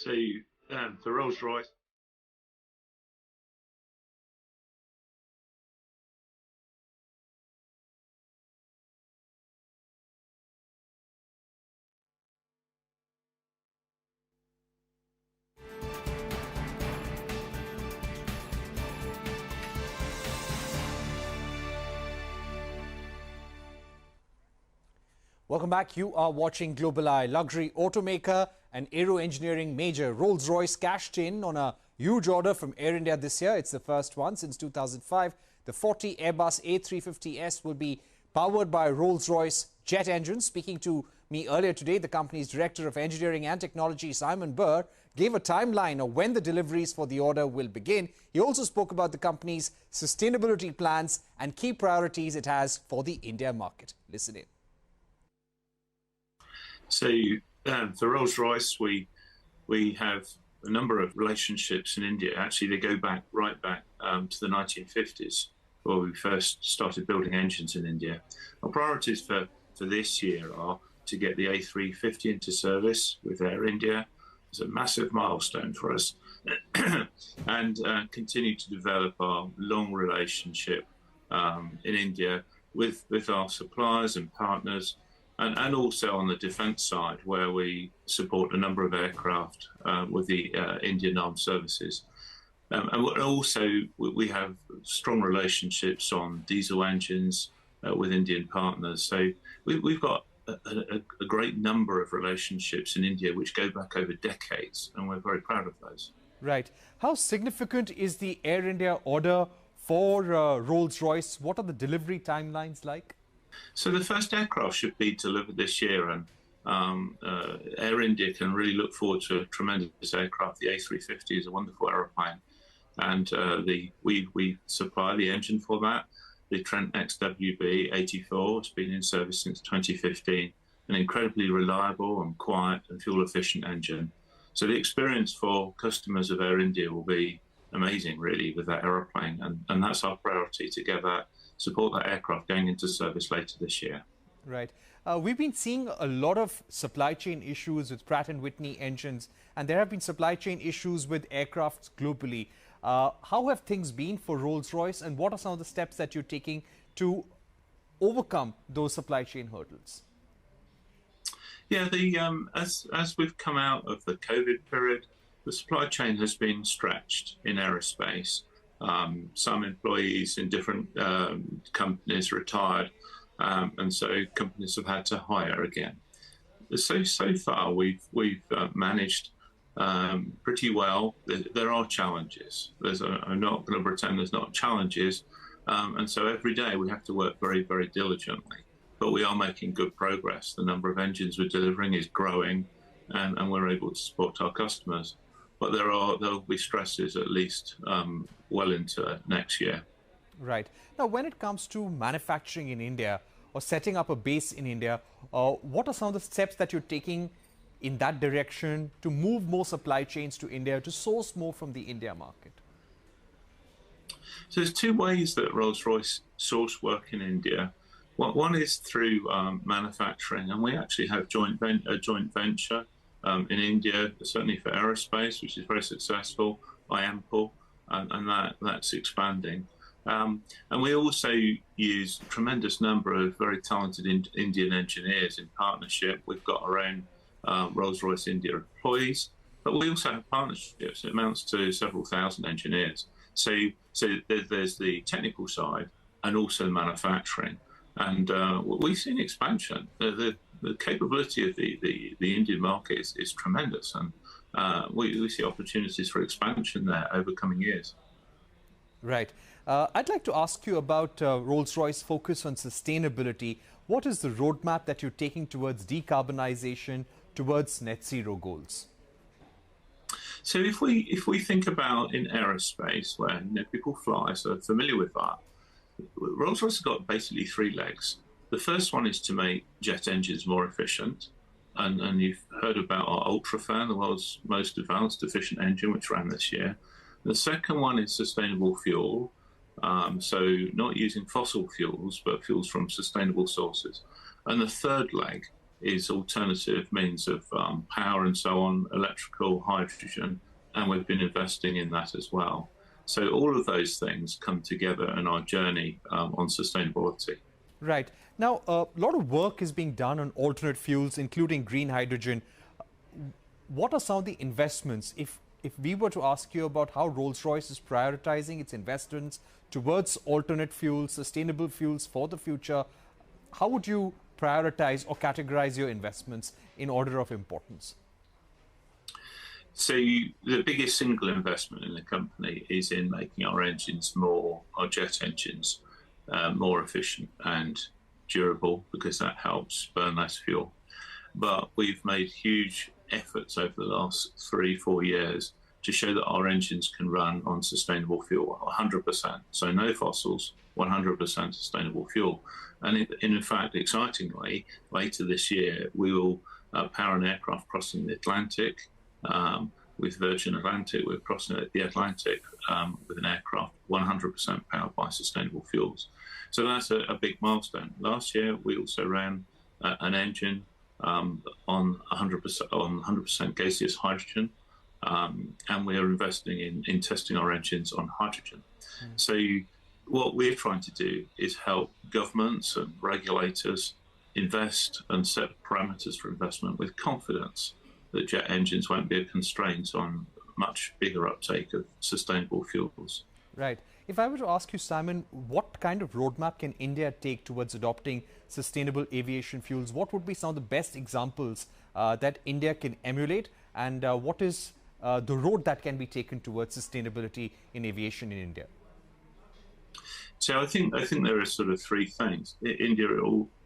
So for Rolls-Royce, Welcome back. You are watching Global Eye. Luxury automaker and aero engineering major Rolls-Royce cashed in on a huge order from Air India this year. It's the first one since 2005. The 40 Airbus A350s will be powered by Rolls-Royce jet engines. Speaking to me earlier today, the company's Director of Engineering and Technology, Simon Burr, gave a timeline of when the deliveries for the order will begin. He also spoke about the company's sustainability plans and key priorities it has for the India market. Listen in. So for Rolls-Royce, we have a number of relationships in India. Actually, they go right back to the 1950s, where we first started building engines in India. Our priorities for this year are to get the A350 into service with Air India. It's a massive milestone for us, and continue to develop our long relationship in India with our suppliers and partners. And also on the defence side, where we support a number of aircraft with the Indian Armed Services. And also, we have strong relationships on diesel engines with Indian partners. So we've got a great number of relationships in India which go back over decades, and we're very proud of those. Right. How significant is the Air India order for Rolls-Royce? What are the delivery timelines like? So the first aircraft should be delivered this year, and Air India can really look forward to a tremendous aircraft. The A350 is a wonderful aeroplane, and we supply the engine for that. The Trent XWB-84 has been in service since 2015, an incredibly reliable and quiet and fuel-efficient engine. So the experience for customers of Air India will be amazing, really, with that aeroplane, and that's our priority, to support that aircraft going into service later this year. Right. We've been seeing a lot of supply chain issues with Pratt & Whitney engines, and there have been supply chain issues with aircrafts globally. How have things been for Rolls-Royce, and what are some of the steps that you're taking to overcome those supply chain hurdles? Yeah, as we've come out of the COVID period, the supply chain has been stretched in aerospace. Some employees in different companies retired, and so companies have had to hire again. So far, we've managed pretty well. There are challenges. I'm not going to pretend there's not challenges, and so every day we have to work very, very diligently. But we are making good progress. The number of engines we're delivering is growing, and we're able to support our customers. But there'll be stresses at least well into next year. Right. Now, when it comes to manufacturing in India or setting up a base in India, what are some of the steps that you're taking in that direction to move more supply chains to India, to source more from the India market? So there's two ways that Rolls-Royce source work in India. One is through manufacturing, and we actually have a joint venture in India, certainly for aerospace, which is very successful, IAMPL, and that's expanding. And we also use a tremendous number of very talented Indian engineers in partnership. We've got our own Rolls-Royce India employees, but we also have partnerships. It amounts to several thousand engineers. So there's the technical side and also manufacturing. And we've seen expansion. The capability of the Indian market is tremendous, and we see opportunities for expansion there over coming years. Right. I'd like to ask you about Rolls-Royce focus on sustainability. What is the roadmap that you're taking towards decarbonization, towards net zero goals? So if we think about in aerospace, where people fly, so they're familiar with that, Rolls-Royce has got basically three legs. The first one is to make jet engines more efficient. And you've heard about our UltraFan, the world's most advanced efficient engine, which ran this year. The second one is sustainable fuel. So not using fossil fuels, but fuels from sustainable sources. And the third leg is alternative means of power and so on, electrical, hydrogen, and we've been investing in that as well. So all of those things come together in our journey on sustainability. Right. Now, a lot of work is being done on alternate fuels, including green hydrogen. What are some of the investments? If we were to ask you about how Rolls-Royce is prioritizing its investments towards alternate fuels, sustainable fuels for the future, how would you prioritize or categorize your investments in order of importance? So the biggest single investment in the company is in making our engines our jet engines, more efficient and durable, because that helps burn less fuel. But we've made huge efforts over the last 3-4 years to show that our engines can run on sustainable fuel, 100%. So no fossils, 100% sustainable fuel. And in fact, excitingly, later this year, we will power an aircraft crossing the Atlantic. With Virgin Atlantic, we're crossing the Atlantic with an aircraft 100% powered by sustainable fuels. So that's a big milestone. Last year, we also ran an engine on 100% gaseous hydrogen, and we are investing in testing our engines on hydrogen. So what we're trying to do is help governments and regulators invest and set parameters for investment with confidence that jet engines won't be a constraint on much bigger uptake of sustainable fuels. Right. If I were to ask you, Simon, what kind of roadmap can India take towards adopting sustainable aviation fuels? What would be some of the best examples that India can emulate, and what is the road that can be taken towards sustainability in aviation in India? So I think there are sort of three things. India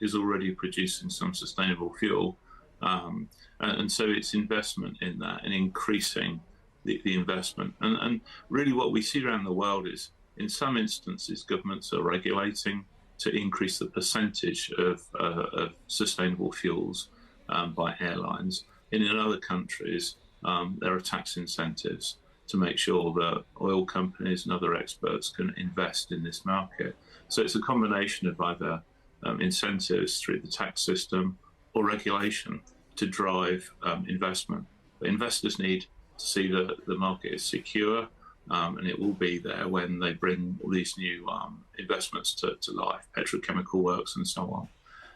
is already producing some sustainable fuel, and so it's investment in that and increasing the investment. And really what we see around the world is, in some instances, governments are regulating to increase the percentage of sustainable fuels by airlines. And in other countries, there are tax incentives to make sure that oil companies and other experts can invest in this market. So it's a combination of either incentives through the tax system or regulation to drive investment. But investors need to see that the market is secure, and it will be there when they bring all these new investments to life, petrochemical works and so on.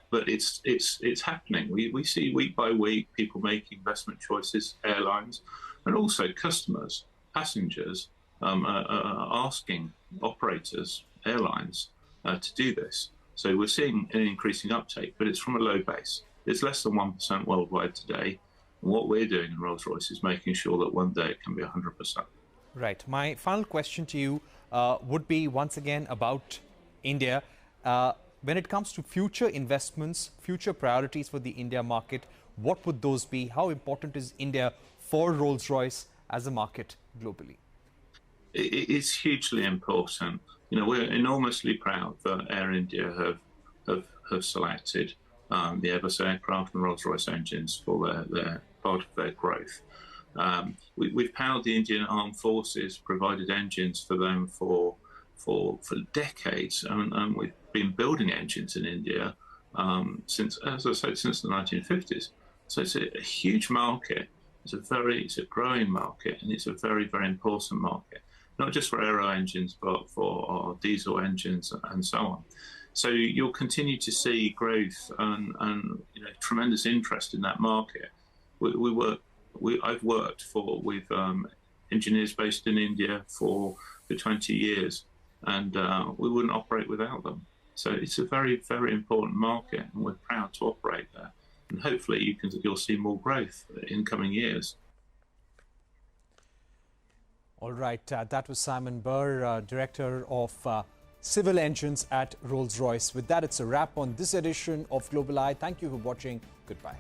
But it's happening. We see week by week people making investment choices, airlines, and also customers, passengers, asking operators, airlines, to do this. So we're seeing an increasing uptake, but it's from a low base. It's less than 1% worldwide today. And what we're doing in Rolls-Royce is making sure that one day it can be 100%. Right. My final question to you would be once again about India. When it comes to future investments, future priorities for the India market, what would those be? How important is India for Rolls-Royce as a market globally? It's hugely important. You know, we're enormously proud that Air India have selected the Airbus aircraft and Rolls-Royce engines for their part of their growth. We've powered the Indian Armed Forces, provided engines for them for decades, and we've been building engines in India since, as I said, since the 1950s. So it's a huge market. It's a growing market, and it's a very, very important market, not just for aero engines, but for our diesel engines and so on. So you'll continue to see growth and tremendous interest in that market. I've worked with engineers based in India for 20 years, and we wouldn't operate without them. So it's a very, very important market, and we're proud to operate there. And hopefully you'll see more growth in coming years. All right, that was Simon Burr, Director of Civil Engines at Rolls-Royce. With that, it's a wrap on this edition of Global Eye. Thank you for watching. Goodbye.